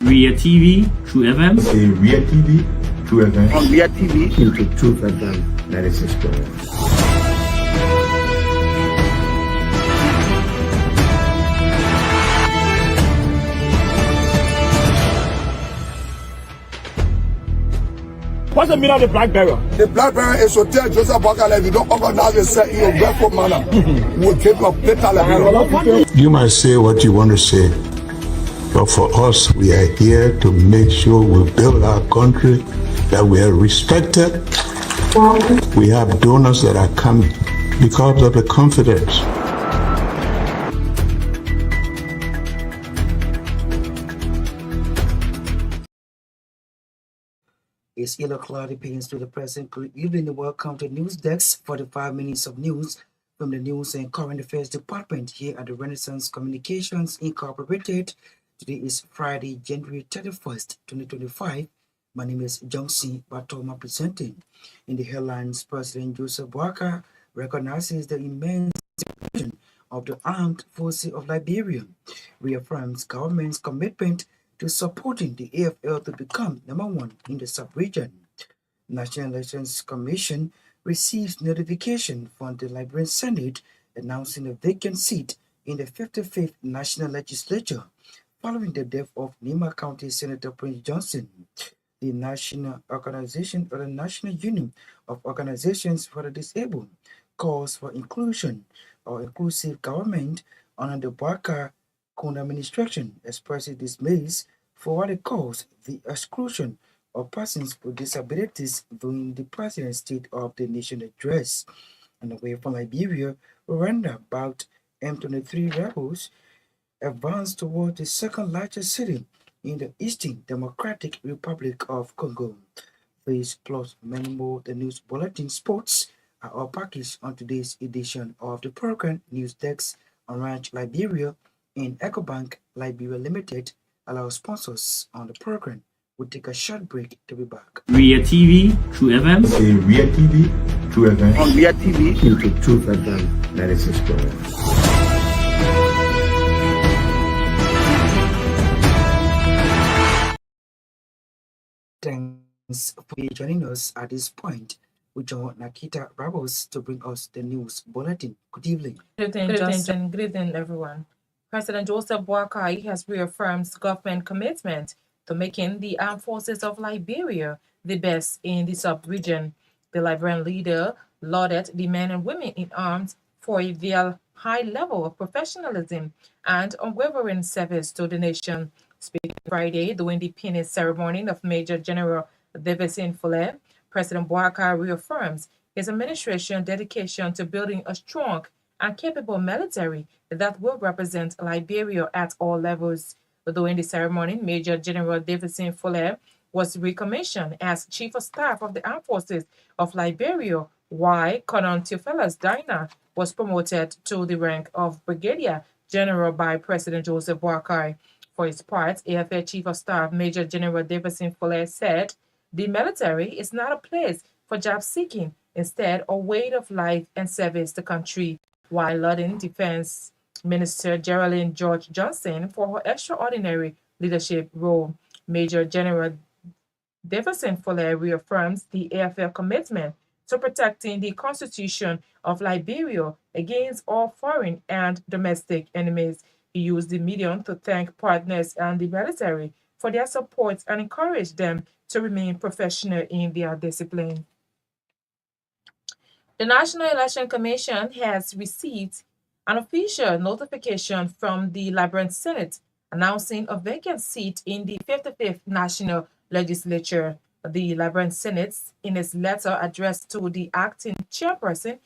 Ria TV, True FM. Okay, Ria TV, True FM. On Ria TV, into True FM 96.1. What's the meaning of the black barrier? The black barrier is to tell Joseph Boakale, if you don't organize yourself in a grateful manner, we'll take your fatal. You might say what you want to say, but for us, we are here to make sure we build our country, that we are respected. We have donors that are coming because of the confidence. It's 8 o'clock, the pains to the present. Good evening and welcome to News Desk, 45 minutes of news from the News and Current Affairs Department here at the Renaissance Communications Incorporated. Today is Friday, January 31st, 2025. My name is Gbarntolmah presenting. In the headlines, President Joseph Boakai recognizes the immense contribution of the armed forces of Liberia, reaffirms government's commitment to supporting the AFL to become #1 in the sub-region. National Elections Commission receives notification from the Liberian Senate announcing a vacant seat in the 55th National Legislature following the death of Nima County Senator Prince Johnson. The National Organization or the National Union of Organizations for the Disabled calls for inclusion or inclusive government under the Boakai administration, expressing dismays for what it calls the exclusion of persons with disabilities during the President's State of the Nation address. And away from Liberia, Rwanda-backed M23 rebels advanced toward the second largest city in the Eastern Democratic Republic of Congo. These plus many more the news bulletin sports are all packaged on today's edition of the program. News Desk on Ranch Liberia and EcoBank Liberia Limited allow sponsors on the program. We'll take a short break to be back. Ria TV, True FM. Okay, Ria TV, True FM. On Ria TV, into True FM 96.1. Thanks for joining us at this point. We join Naketa to bring us the news bulletin. Good evening. Good evening, Justin. Good evening, everyone. President Joseph Boakai has reaffirmed government commitment to making the armed forces of Liberia the best in the sub-region. The Liberian leader lauded the men and women in arms for their high level of professionalism and unwavering service to the nation. Speaking Friday during the pinning ceremony of Major General Davidson Fuller, President Boakai reaffirms his administration's dedication to building a strong and capable military that will represent Liberia at all levels. During the ceremony, Major General Davidson Fuller was recommissioned as Chief of Staff of the Armed Forces of Liberia, while Colonel Theophilus Dina was promoted to the rank of Brigadier General by President Joseph Boakai. For his part, AFL Chief of Staff Major General Davidson Fuller said, "The military is not a place for job seeking, instead a way of life and service to country," while lauding Defense Minister Geraldine George Johnson for her extraordinary leadership role. Major General Davidson Fuller reaffirms the AFL commitment to protecting the Constitution of Liberia against all foreign and domestic enemies. He used the medium to thank partners and the military for their support and encourage them to remain professional in their discipline. The National Election Commission has received an official notification from the Liberian Senate announcing a vacant seat in the 55th National Legislature. The Liberian Senate, in its letter addressed to the acting chairperson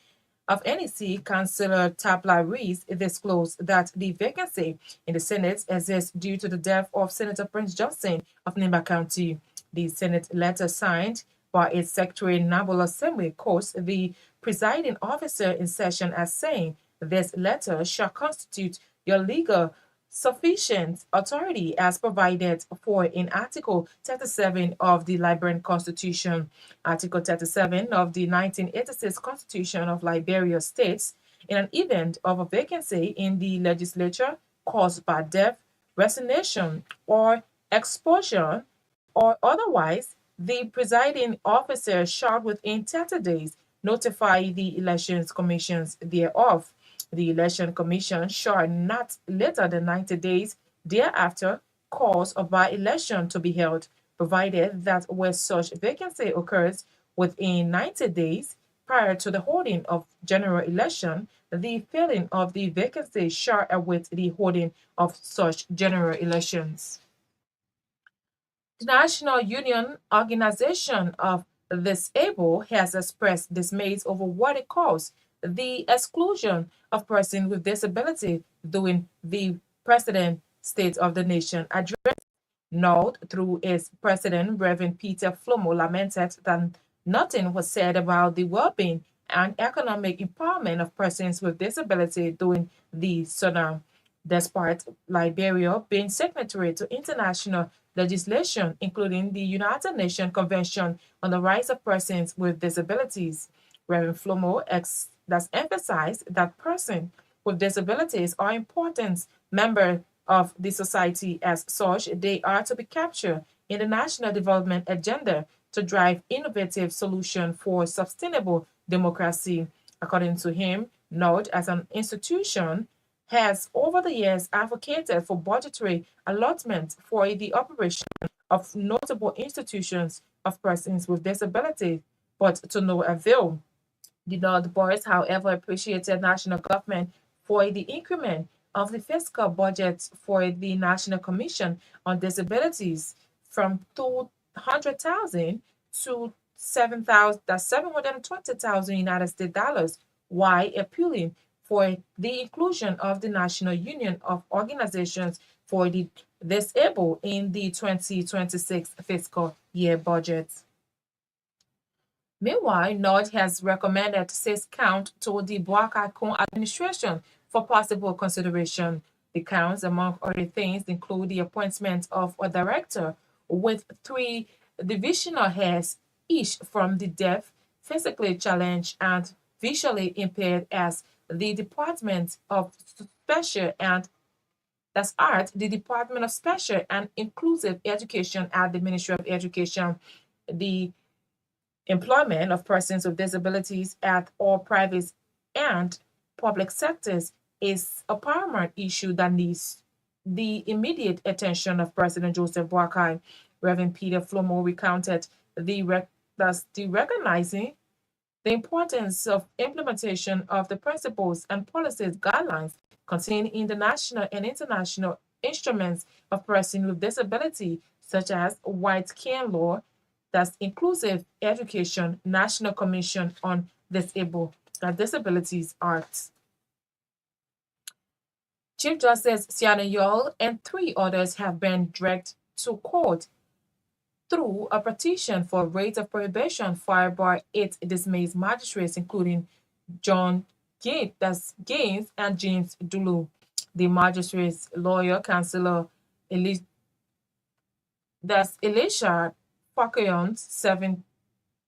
of NEC, Councillor Tabla Rees, disclosed that the vacancy in the Senate exists due to the death of Senator Prince Johnson of Nima County. The Senate letter signed by its Secretary Nabola Assembly quotes the presiding officer in session as saying, "This letter shall constitute your legal sufficient authority as provided for in Article 37 of the Liberian Constitution." Article 37 of the 1986 Constitution of Liberia states, "In an event of a vacancy in the legislature caused by death, resignation, or exposure or otherwise, the presiding officer shall within 30 days notify the elections commissions thereof. The election commission shall not later than 90 days thereafter cause a by-election to be held, provided that where such vacancy occurs within 90 days prior to the holding of general election, the filling of the vacancy shall await the holding of such general elections. The National Union Organization of the Disabled has expressed dismay over what it calls the exclusion of persons with disability during the President State of the Nation address. Note through its president, Reverend Peter Flomo, lamented that nothing was said about the well-being and economic empowerment of persons with disability during the Sudan, despite Liberia being signatory to international legislation, including the United Nations Convention on the Rights of Persons with Disabilities. Reverend Flomo thus emphasized that persons with disabilities are important members of the society. As such, they are to be captured in the national development agenda to drive innovative solutions for sustainable democracy. According to him, NORD as an institution has over the years advocated for budgetary allotment for the operation of notable institutions of persons with disabilities, but to no avail. The North Boys, however, appreciated national government for the increment of the fiscal budget for the National Commission on Disabilities from 200,000 to 720,000 United States dollars, while appealing for the inclusion of the National Union of Organizations for the Disabled in the 2026 fiscal year budget. Meanwhile, NORD has recommended 6 counts to the Boakakon administration for possible consideration. The counts, among other things, include the appointment of a director with 3 divisional heads, each from the deaf, physically challenged, and visually impaired, as the Department of Special and the Department of Special and Inclusive Education at the Ministry of Education, the employment of persons with disabilities at all private and public sectors is a paramount issue that needs the immediate attention of President Joseph Boakai. Reverend Peter Flomo recounted the recognizing the importance of implementation of the principles and policies guidelines contained in the national and international instruments of persons with disability, such as White Cane Law, that's Inclusive Education, National Commission on Disabilities Act. Chief Justice Siana Yol and 3 others have been dragged to court through a petition for rate of prohibition filed by 8 dismissed magistrates, including John Gaines and James Dulu. The magistrates' lawyer, Councillor Elisha Fakayon's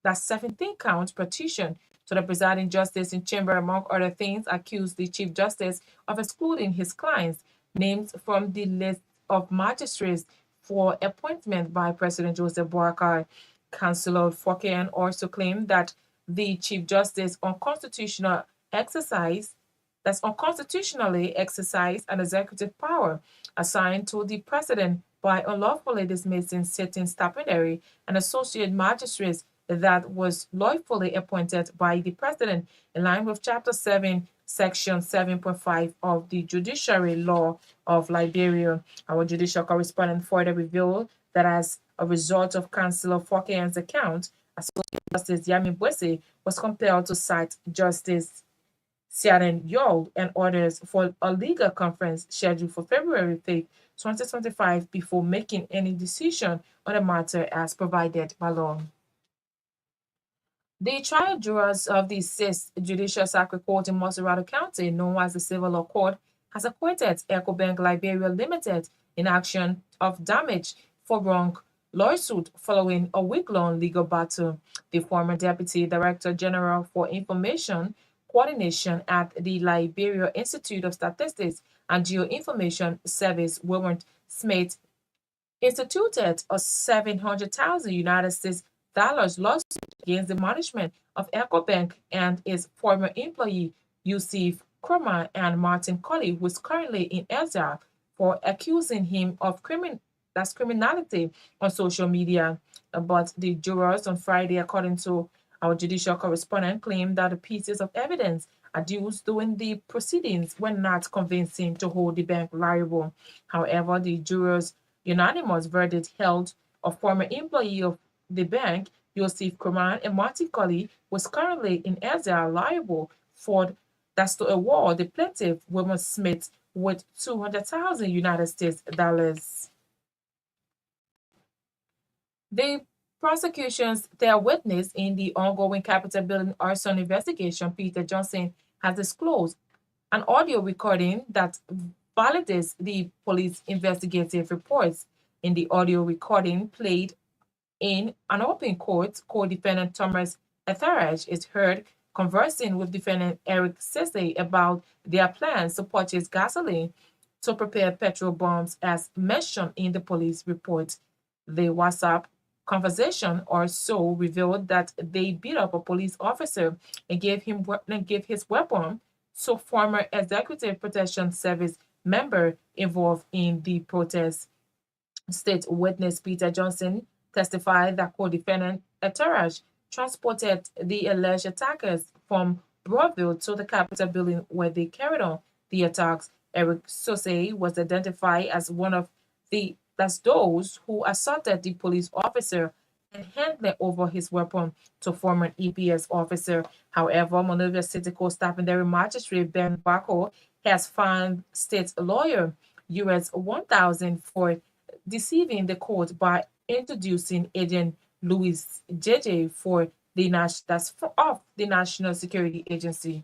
17-count petition to the presiding justice in chamber, among other things, accused the Chief Justice of excluding his clients' names from the list of magistrates for appointment by President Joseph Boakai. Councillor Fakayon also claimed that the Chief Justice unconstitutionally exercised an executive power assigned to the President by unlawfully dismissing certain statutory and associate magistrates that was lawfully appointed by the President in line with Chapter 7, Section 7.5 of the Judiciary Law of Liberia. Our judicial correspondent further revealed that as a result of Councillor Fokayon's account, Associate Justice Yami Bwese was compelled to cite Justice Siaden Yol and others for a legal conference scheduled for February 5th, 2025, before making any decision on the matter as provided by law. The trial jurors of the 6th Judicial Circuit Court in Montserrat County, known as the Civil Law Court, has acquitted EcoBank Liberia Limited in action of damage for wrong lawsuit following a week-long legal battle. The former Deputy Director General for Information Coordination at the Liberia Institute of Statistics and Geoinformation Service, Wilbert Smith, instituted a 700,000 United States dollars lawsuit against the management of EcoBank and its former employee Yusuf Kurma and Martin Colley, who is currently in exile, for accusing him of criminality on social media. But the jurors on Friday, according to our judicial correspondent, claimed that the pieces of evidence adduced during the proceedings were not convincing to hold the bank liable. However, the jurors' unanimous verdict held a former employee of the bank, Yosef Kurman, and Martin Colley, was currently in exile liable for that's to award the plaintiff, Wilmer Smith, with 200,000 United States dollars. The prosecution's third witness in the ongoing Capitol building arson investigation, Peter Johnson, has disclosed an audio recording that validates the police investigative reports. In the audio recording played in an open court, co-defendant Thomas Etheridge is heard conversing with defendant Eric Sisse about their plans to purchase gasoline to prepare petrol bombs as mentioned in the police report. The WhatsApp conversation or so revealed that they beat up a police officer and gave his weapon to former Executive Protection Service member involved in the protest. State witness Peter Johnson testified that co-defendant Etheridge transported the alleged attackers from Broadville to the Capitol building where they carried on the attacks. Eric Sose was identified as one of those who assaulted the police officer and handed over his weapon to former EPS officer. However, Monrovia City Co-Staffing Magistrate Ben Bako has fined state lawyer US $1,000 for deceiving the court by introducing Agent Louis JJ for the National Security Agency.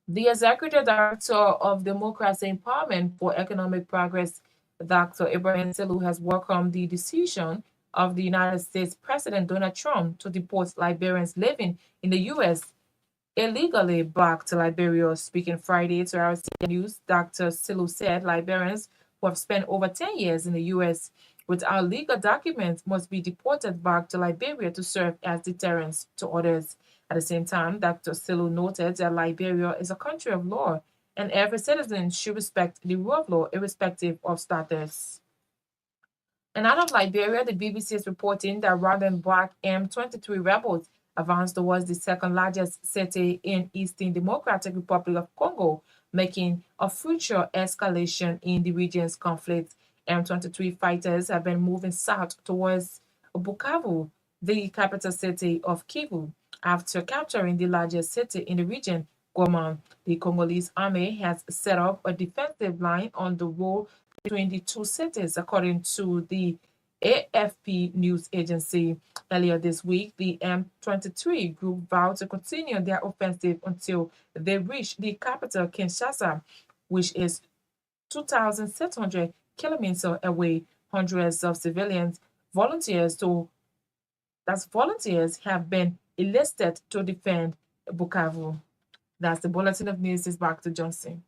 The Executive Director of Democracy Empowerment for Economic Progress, Dr. Ibrahim Selu, has welcomed the decision of the United States President Donald Trump to deport Liberians living in the U.S. illegally back to Liberia. Speaking Friday to RCN News, Dr. Selu said Liberians who have spent over 10 years in the U.S. without legal documents must be deported back to Liberia to serve as deterrents to others. At the same time, Dr. Selu noted that Liberia is a country of law and every citizen should respect the rule of law irrespective of status. And out of Liberia, the BBC is reporting that Rounden Black M23 rebels advanced towards the second largest city in Eastern Democratic Republic of Congo, making a future escalation in the region's conflict. M23 fighters have been moving south towards Bukavu, the capital city of Kivu, after capturing the largest city in the region, Goma. The Congolese army has set up a defensive line on the road between the two cities, according to the AFP news agency. Earlier this week, the M23 group vowed to continue their offensive until they reach the capital, Kinshasa, which is 2,600 kilometers away. Hundreds of volunteers have been enlisted to defend Bukavu. That's the bulletin of news. Is back to Johnson.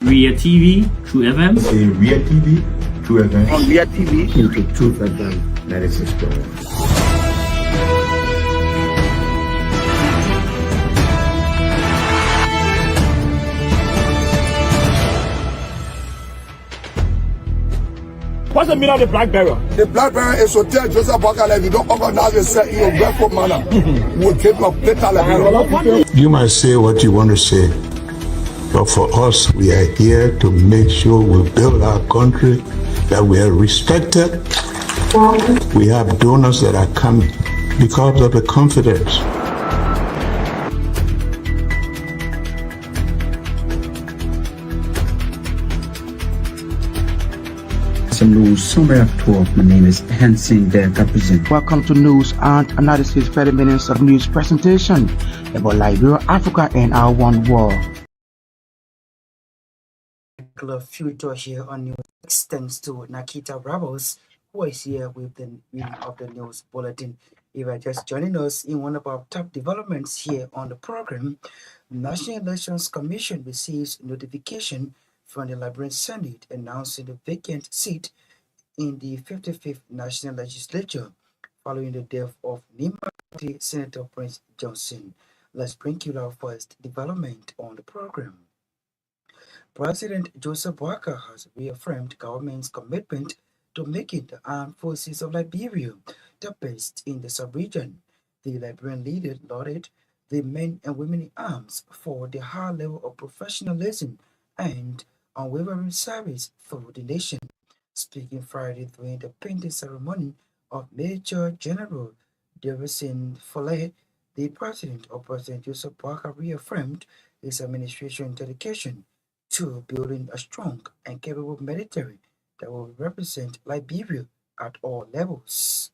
Ria TV, True FM. Say Ria TV, True FM. On Myean TV. Into Truth FM 96.1. What's the meaning of the black barrel? The black barrel is to tell Joseph Bakala, if you don't organize yourself in your grateful manner, we'll take your plate Liberia. You might say what you want to say, but for us, we are here to make sure we build our country, that we are respected. We have donors that are coming because of the confidence. Some news summary of 12. My name is Hansen the representative. Welcome to news and analysis 30 minutes of news presentation about Liberia, Africa, and our one world. Future here on news extends to Naketa Rebels, who is here with the reading of the news bulletin. If you are just joining us in one of our top developments here on the program, the National Elections Commission receives notification from the Liberian Senate announcing the vacant seat in the 55th National Legislature following the death of Nimba Senator Prince Johnson. Let's bring you our first development on the program. President Joseph Boakai has reaffirmed government's commitment to making the armed forces of Liberia the best in the sub-region. The Liberian leader lauded the men and women in arms for their high level of professionalism and unwavering service for the nation. Speaking Friday during the painting ceremony of Major General Davison Foley, the president of President Joseph Boakai reaffirmed his administration's dedication to building a strong and capable military that will represent Liberia at all levels.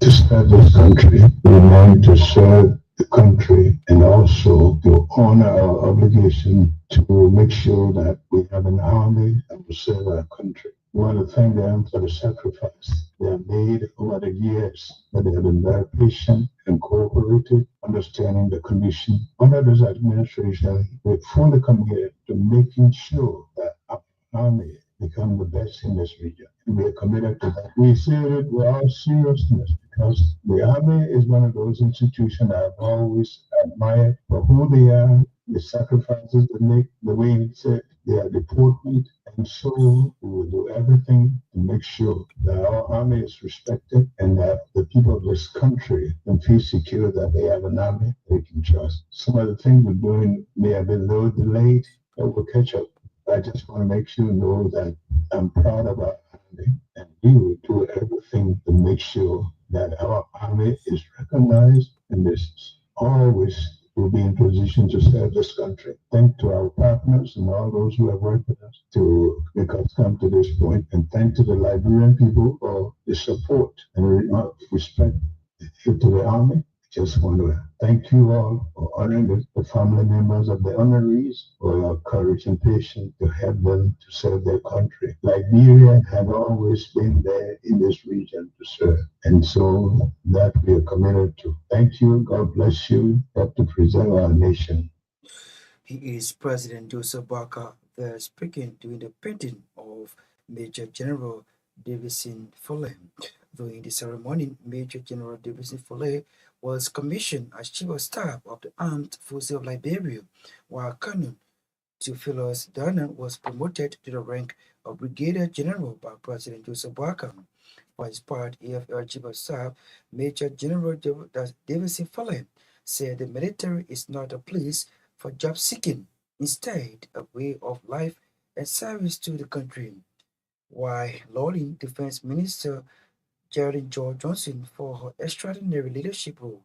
To serve this country, we want to serve the country and also to honor our obligation to make sure that we have an army that will serve our country. We want to thank them for the sacrifice they have made over the years, that they have been very patient and cooperative, understanding the condition under this administration. We're fully committed to making sure that our army become the best in this region. And we are committed to that. We say it with all seriousness because the army is one of those institutions that I've always admired for who they are, the sacrifices they make, the way he said their deportment. And so we will do everything to make sure that our army is respected and that the people of this country can feel secure that they have an army they can trust. Some of the things we're doing may have been a little delayed, but we'll catch up. I just want to make you know that I'm proud of our army, and we will do everything to make sure that our army is recognized and is always will be in position to serve this country. Thank to our partners and all those who have worked with us to make us come to this point, and thank to the Liberian people for the support and respect to the army. Just want to thank you all for honoring the family members of the honorees for your courage and patience to help them to serve their country. Liberia had always been there in this region to serve, and so that we are committed to. Thank you. God bless you. Help to preserve our nation. He is President Joseph Boakai there speaking during the painting of Major General Davison Foley. During the ceremony, Major General Davison Foley was commissioned as Chief of Staff of the Armed Forces of Liberia, while Colonel Theophilus Dana was promoted to the rank of Brigadier General by President Joseph Boakai. For his part, AFL Chief of Staff Major General Davison Foley said the military is not a place for job seeking, instead a way of life and service to the country, while lauding Defense Minister Geraldine George Johnson for her extraordinary leadership role.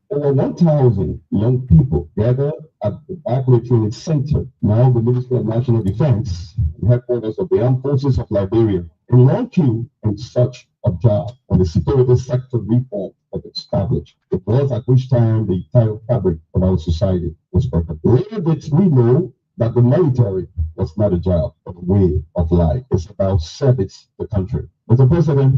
Over 1,000 young people gathered at the Barclay Training Center, now the Ministry of National Defense, the headquarters of the Armed Forces of Liberia, in long queue in search of jobs on the security sector reform that established. It was at which time the entire fabric of our society was broken. Later did we know that the military was not a job, but a way of life. It's about service to the country. Mr. President,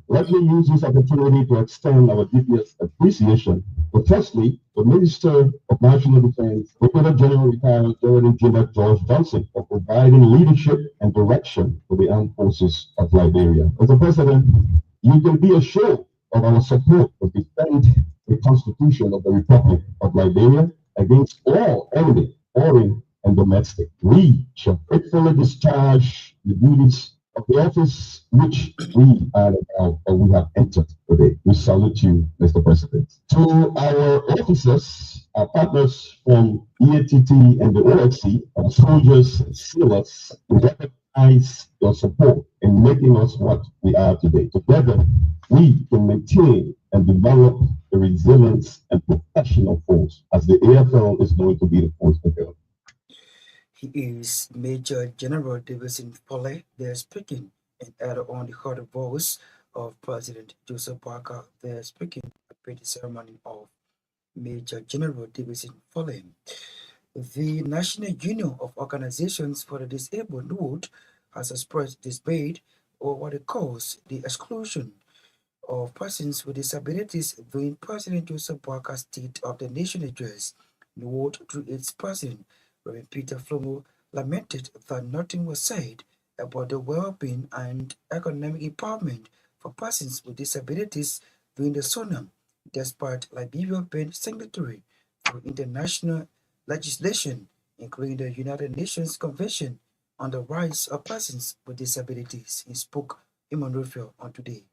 let me use this opportunity to extend our deepest appreciation to firstly, the Minister of National Defense, Lieutenant General Retired Geraldine George Johnson, for providing leadership and direction to the armed forces of Liberia. Mr. President, you can be assured of our support to defend the Constitution of the Republic of Liberia against all enemy, foreign and domestic. We shall faithfully discharge the duties of the office which we are about, or we have entered today. We salute you, Mr. President. To our officers, our partners from EATT and the OXC, our soldiers and sailors, we recognize your support in making us what we are today. Together, we can maintain and develop the resilience and professional force as the AFL is going to be the force to build. He is Major General Davison Foley there speaking, and added on the heard voice of President Joseph Boakai there speaking at the ceremony of Major General Davison Foley. The National Union of Organizations for the Disabled, NUOD, has expressed dismay or what it calls the exclusion of persons with disabilities during President Joseph Boakar's State of the Nation address. The word through its president, Reverend Peter Flomo, lamented that nothing was said about the well-being and economic empowerment for persons with disabilities during the SONAM, despite Liberia being signatory to international legislation, including the United Nations Convention on the Rights of Persons with Disabilities. He spoke Emmanuel on today.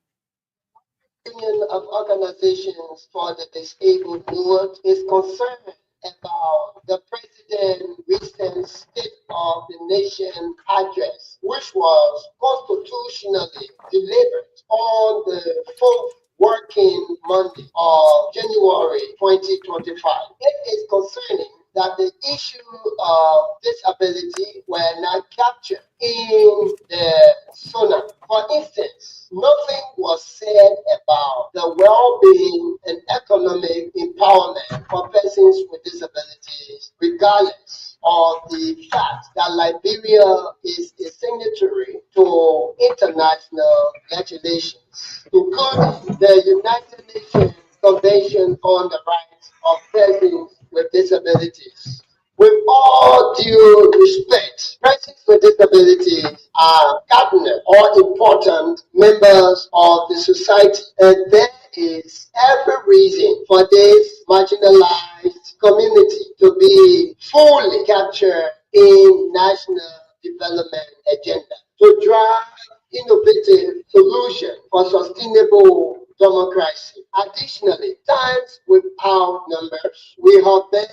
Union of Organizations for the Disabled World is concerned about the President's recent State of the Nation address, which was constitutionally delivered on the 4th working Monday of January 2025. It is concerning that the issue of disability were not captured in the SONA. For instance, nothing was said about the well-being and economic empowerment for persons with disabilities, regardless of the fact that Liberia is a signatory to international legislations, including the United Nations Convention on the Rights of Persons with Disabilities. With all due respect, persons with disabilities are cardinal or important members of the society, and there is every reason for this marginalized community to be fully captured in national development agenda to drive innovative solutions for sustainable democracy. Additionally, times without numbers, we have been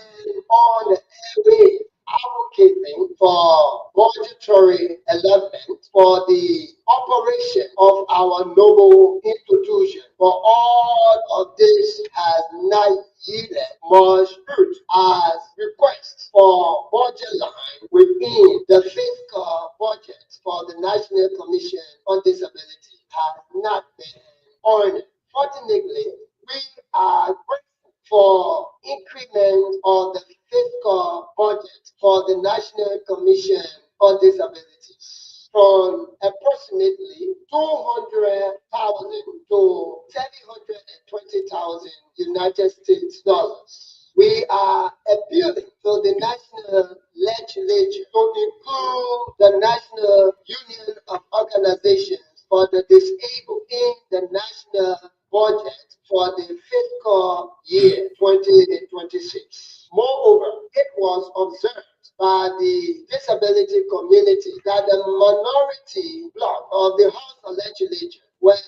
on the way advocating for budgetary alignment for the operation of our noble institution. For all of this has not yielded much fruit as requests for budget line within the fiscal budget for the National Commission on Disability has not been honored. Fortunately, we are grateful for increment of the fiscal budget for the National Commission on Disabilities from approximately 200,000 to 720,000 United States dollars. We are appealing to the national legislature to include the National Union of Organizations for the Disabled in the national budget for the fiscal year 2026. Moreover, it was observed by the disability community that the minority bloc of the House of Legislature were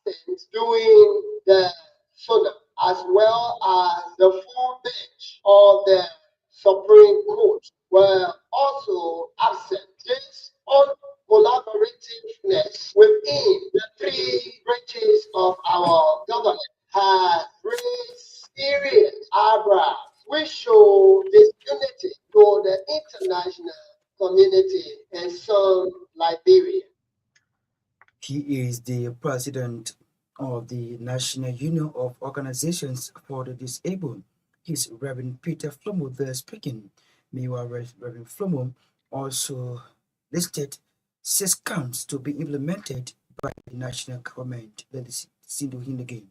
absent during the SONA, as well as the full bench of the Supreme Court were also absent. This collaborativeness within the three branches of our government has raised serious eyebrows, which show disunity to the international community and some Liberia. He is the president of the National Union of Organizations for the Disabled. He's Reverend Peter Flomo there speaking. Meanwhile, Reverend Flomo also listed 6 counts to be implemented by the national government. Let us listen to him again.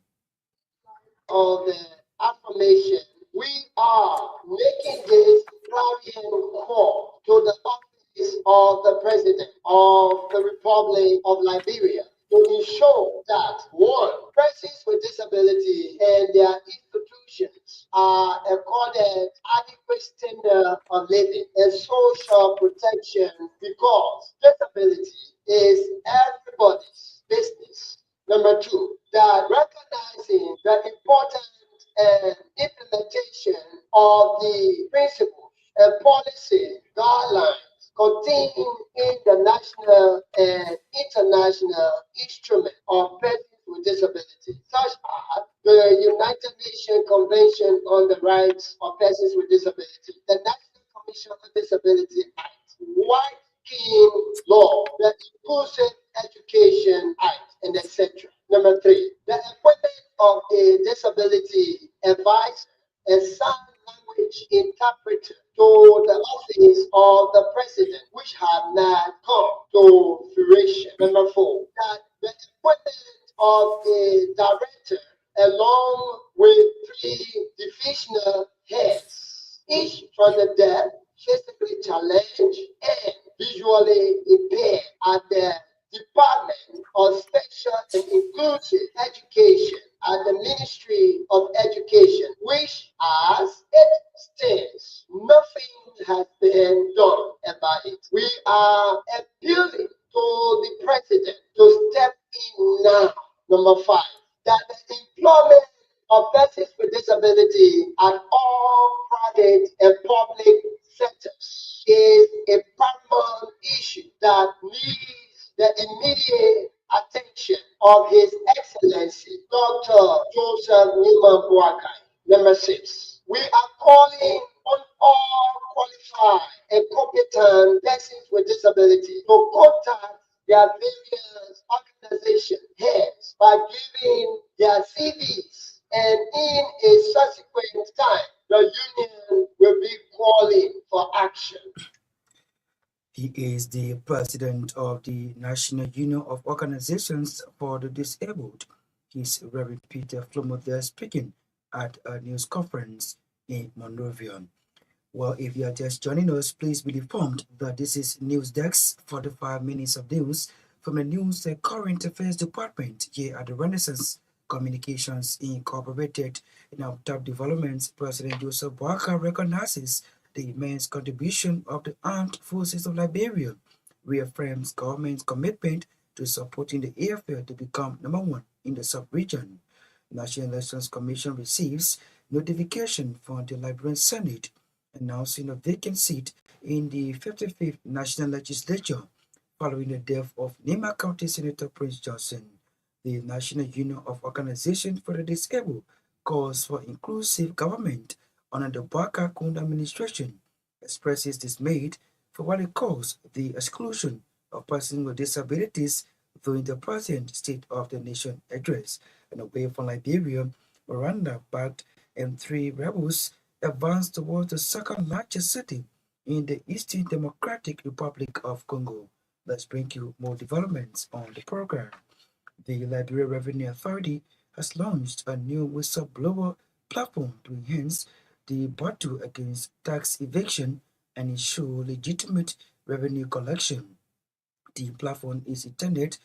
Of the affirmation, we are making this clarion call to the office of the President of the Republic of Liberia to ensure that 1. Persons with disability and their institutions are accorded adequate standard of living and social protection, because disability is everybody's business. Number 2, that recognizing the importance and implementation of the principles and policy guidelines contained in the national and international instrument of persons with disabilities, such as the United Nations Convention on the Rights of Persons with Disabilities, the National Commission on Disability Act, White Scheme Law, the Inclusive Education Act, and etc. Number 3, the appointment of a disability advisor and sign language language interpreter to the office of the president, which had not come to fruition. Number 4, that the appointment of a director along with 3 divisional heads, each from the deaf, physically challenged, and visually impaired at the Department of Special and Inclusive Education at the Ministry of Education, which, as it stands, nothing has been done about it. We are appealing to the president to step in now. Number 5, that the employment of persons with disability at all private and public sectors is a paramount issue that needs the immediate attention of His Excellency, Dr. Joseph Newman Boakai. Number 6, we are calling on all qualified and competent persons with disability to contact their various organization heads by giving their CVs, and in a subsequent time, the union will be calling for action. He is the president of the National Union of Organizations for the Disabled. He's Reverend Peter Flomo there speaking at a news conference in Monrovia. Well, if you are just joining us, please be informed that this is News Desk, 45 minutes of news from the News and Current Affairs Department here at the Renaissance Communications Incorporated. In our top developments, President Joseph Boakai recognizes the immense contribution of the armed forces of Liberia, reaffirms government's commitment to supporting the airfield to become #1 in the sub-region. National Elections Commission receives notification from the Liberian Senate announcing a vacant seat in the 55th National Legislature following the death of Nema County Senator Prince Johnson. The National Union of Organizations for the Disabled calls for inclusive government under the Boakai Kunda administration, expresses dismay for what it calls the exclusion of persons with disabilities during the present State of the Nation address. And away from Liberia, Rwanda-backed M3 rebels advanced towards the second largest city in the Eastern Democratic Republic of Congo. Let's bring you more developments on the program. The Liberia Revenue Authority has launched a new whistleblower platform to enhance the battle against tax evasion and ensure legitimate revenue collection. The platform is intended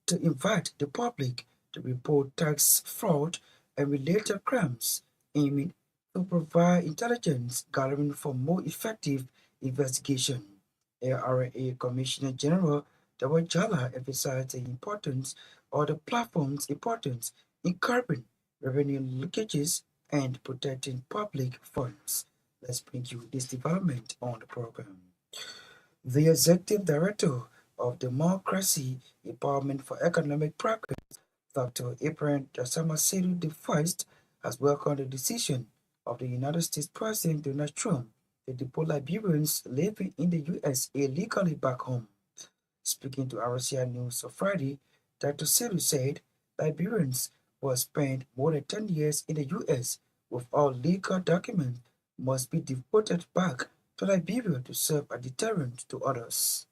to invite the public to report tax fraud and related crimes, aiming to provide intelligence gathering for more effective investigation. ARA Commissioner General Dawajala emphasized the importance of the platform's importance in curbing revenue leakages and protecting public funds. Let's bring you this development on the program. The Executive Director of Democracy Empowerment for Economic Progress, Dr. Abraham Dasamasedu I, has welcomed the decision of the United States President Donald Trump to deport Liberians living in the U.S. illegally back home. Speaking to RCI News on Friday, Dr. Sedu said Liberians who have spent more than 10 years in the U.S. with all legal documents must be deported back to Liberia to serve a deterrent to others.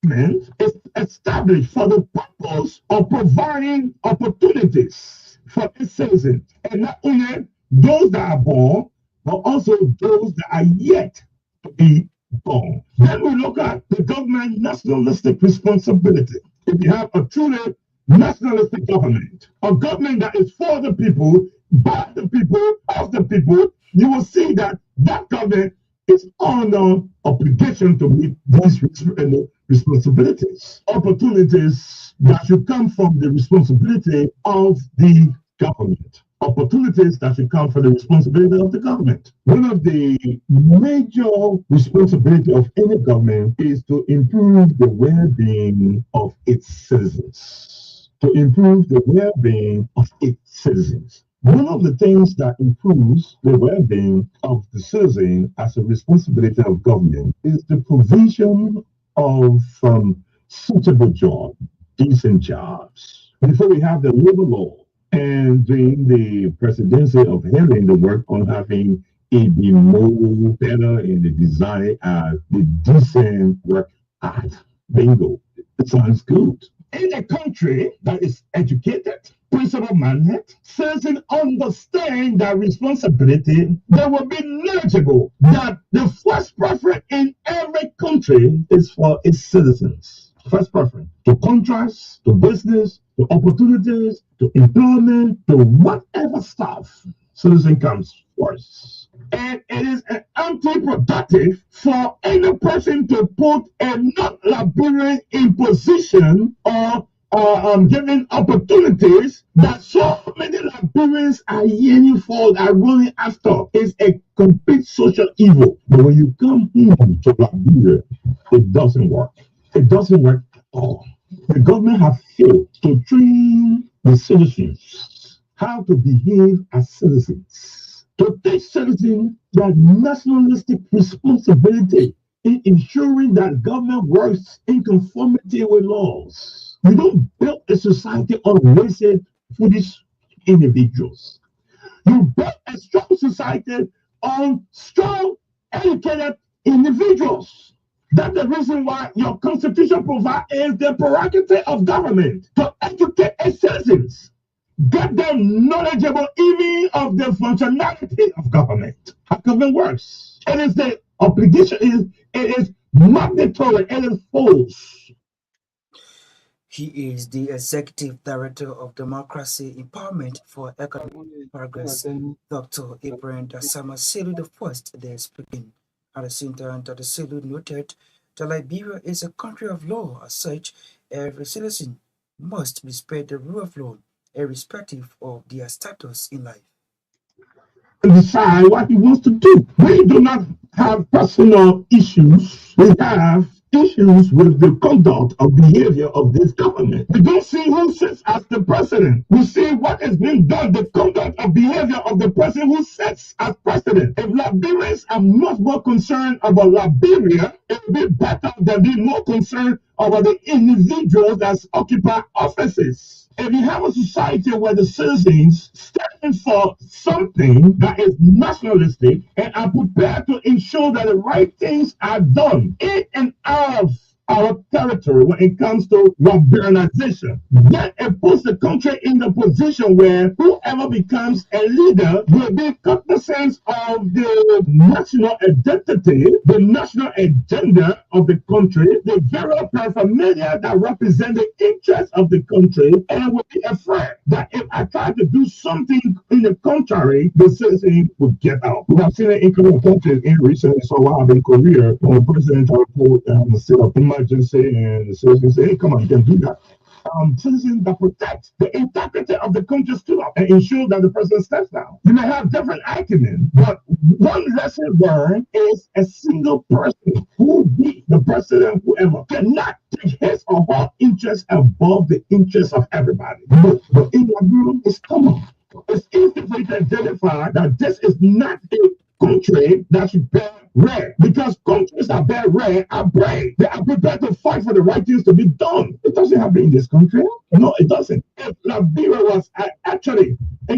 Is established for the purpose of providing opportunities for its citizens, and not only those that are born, but also those that are yet to be born. Then we look at the government nationalistic responsibility. If you have a truly nationalistic government, a government that is for the people, by the people, of the people, you will see that that government is under obligation to meet these responsibilities. Opportunities that should come from the responsibility of the government. Opportunities that should come from the responsibility of the government. One of the major responsibilities of any government is to improve the well-being of its citizens. To improve the well-being of its citizens. One of the things that improves the well-being of the citizen as a responsibility of government is the provision of suitable jobs, decent jobs. Before we have the labor law, and during the presidency of Henry, the work on having it be more better in the design as the decent work art. Bingo. It sounds good. In a country that is educated, principle-minded, citizens understand their responsibility, they will be knowledgeable that the first preference in every country is for its citizens. First preference to contracts, to business, to opportunities, to employment, to whatever stuff. Citizen comes first. And it is anti-productive for any person to put a non-Liberian in position or giving opportunities that so many Liberians are yearning for, are running after. It's a complete social evil. But when you come to Liberia, it doesn't work. It doesn't work at all. The government has failed to train the citizens how to behave as citizens, to teach citizens their nationalistic responsibility in ensuring that government works in conformity with laws. You don't build a society on racist, foolish individuals. You build a strong society on strong, educated individuals. That's the reason why your constitution provides is the prerogative of government to educate its citizens. Get them knowledgeable even of the functionality of government. How government works. It is the obligation, it is mandatory, it is false. He is the Executive Director of Democracy Empowerment for Economic Progress, Dr. Ibrahim Dasama Selu I, there speaking. At the same time, Dr. Selu noted that Liberia is a country of law. As such, every citizen must respect the rule of law, irrespective of their status in life. Decide what he wants to do. We do not have personal issues. We have issues with the conduct or behavior of this government. We don't see who sits as the president. We see what is being done, the conduct or behavior of the person who sits as president. If Liberians are much more concerned about Liberia, it would be better than being more concerned about the individuals that occupy offices. If you have a society where the citizens stand for something that is nationalistic and are prepared to ensure that the right things are done in and out of our territory when it comes to Liberianization, then it puts the country in the position where whoever becomes a leader will be cognizant of the national identity, the national agenda of the country, the very paraphernalia that represent the interests of the country, and will be afraid that if I try to do something in the contrary, the citizen will get out. We have seen it in countries in recent, so what happened in Korea when the president tried to put set up emergency and the citizens say, hey, come on, you can do that. Citizens that protect the integrity of the country stood up and ensure that the president steps down. You may have different acumen, but one lesson learned is a single person who be the president, whoever, cannot take his or her interest above the interest of everybody. But in the room, it's common. It's easy for you to identify that this is not a country that should bear rare, because countries that bear rare are brave. They are prepared to fight for the right things to be done. It doesn't happen in this country. No, it doesn't. If Liberia was actually, a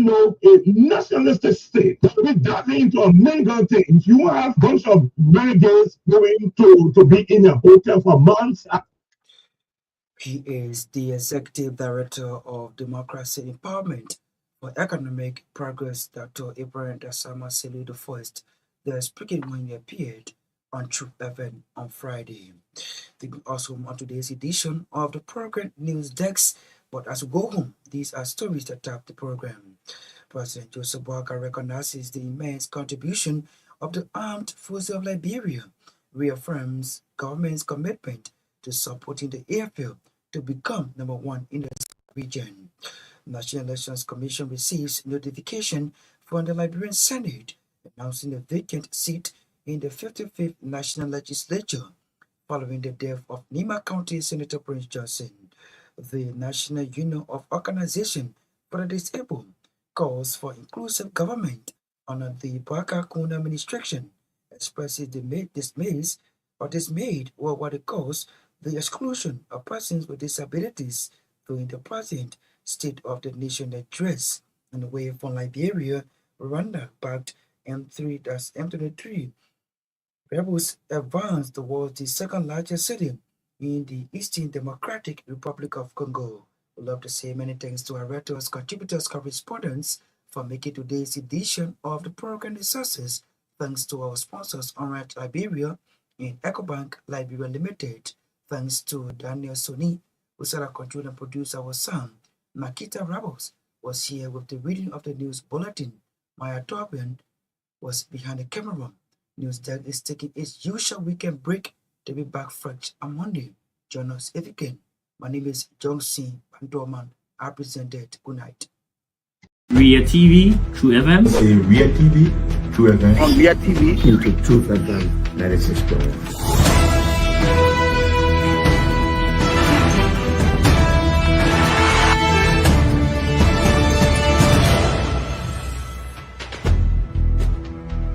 nationalistic state that would be diving into a million things, you will have a bunch of renegades going to be in a hotel for months. He is the Executive Director of Democracy Empowerment for Economic Progress, Dr. Ibrahim Dasama Selu I, the speaking when he appeared on Troop Event on Friday. They will also on today's edition of the program News Desk. But as we go home, these are stories that tap the program. President Joseph Boakai recognizes the immense contribution of the armed forces of Liberia, reaffirms government's commitment to supporting the airfield to become number one in the region. National Elections Commission receives notification from the Liberian Senate announcing a vacant seat in the 55th National Legislature following the death of Nima County Senator Prince Johnson. The National Union of Organization for the Disabled calls for inclusive government under the Boakai administration, expresses dismayed over what it calls the exclusion of persons with disabilities during the present State of the Nation address and away from Liberia, Rwanda-backed M23. Rebels advanced towards the second largest city in the Eastern Democratic Republic of Congo. We'd love to say many thanks to our writers, contributors, correspondents for making today's edition of the program resources. Thanks to our sponsors, Untitled Liberia and EcoBank Liberia Limited. Thanks to Daniel Soni, who said our control and produce our sound. Naketa Rebels was here with the reading of the news bulletin. Myean Torgbean was behind the camera. News Desk is taking its usual weekend break to be back fresh on Monday. Join us if you can. My name is Gbarntolmah. I presented. Good night. Ria TV, True FM. Say Ria TV, True FM. On Myean TV. Into True FM 96.1.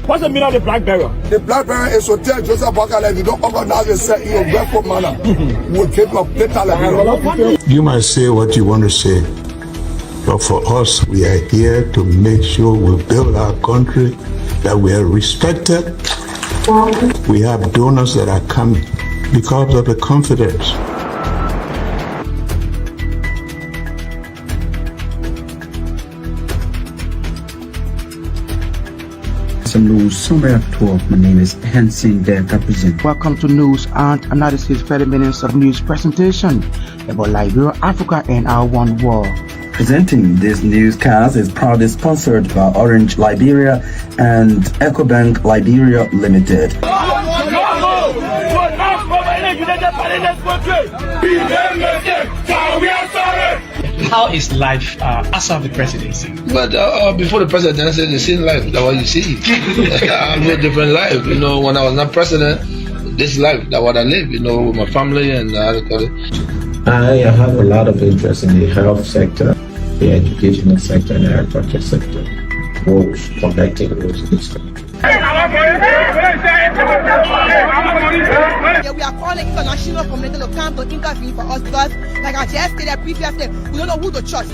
What's the meaning of the black barrier? The black barrier is to tell Joseph Boakai if you don't organize yourself in a grateful manner, we'll keep your data Liberia. You might say what you want to say, but for us, we are here to make sure we build our country, that we are respected. We have donors that are coming because of the confidence. Some news summary of 12. My name is Hansen the Represent. Welcome to News and Analysis 30 minutes of news presentation about Liberia, Africa, and our one world. Presenting this newscast is proudly sponsored by Orange Liberia and EcoBank Liberia Limited. How is life after the presidency? But before the presidency, the same life, that's what you see. I live a different life. You know, when I was not president, this life, that's what I live, you know, with my family and I have a lot of interest in the health sector, the educational sector, and the agriculture sector. Roads, connecting roads in this country. Yeah, we are calling international community to come to intervene for us because, like I just stated previously, we don't know who to trust.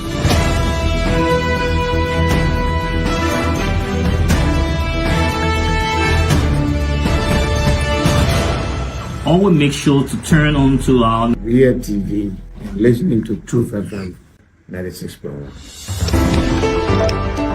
Always make sure to turn on to our Ria TV and listening to True FM 96.1.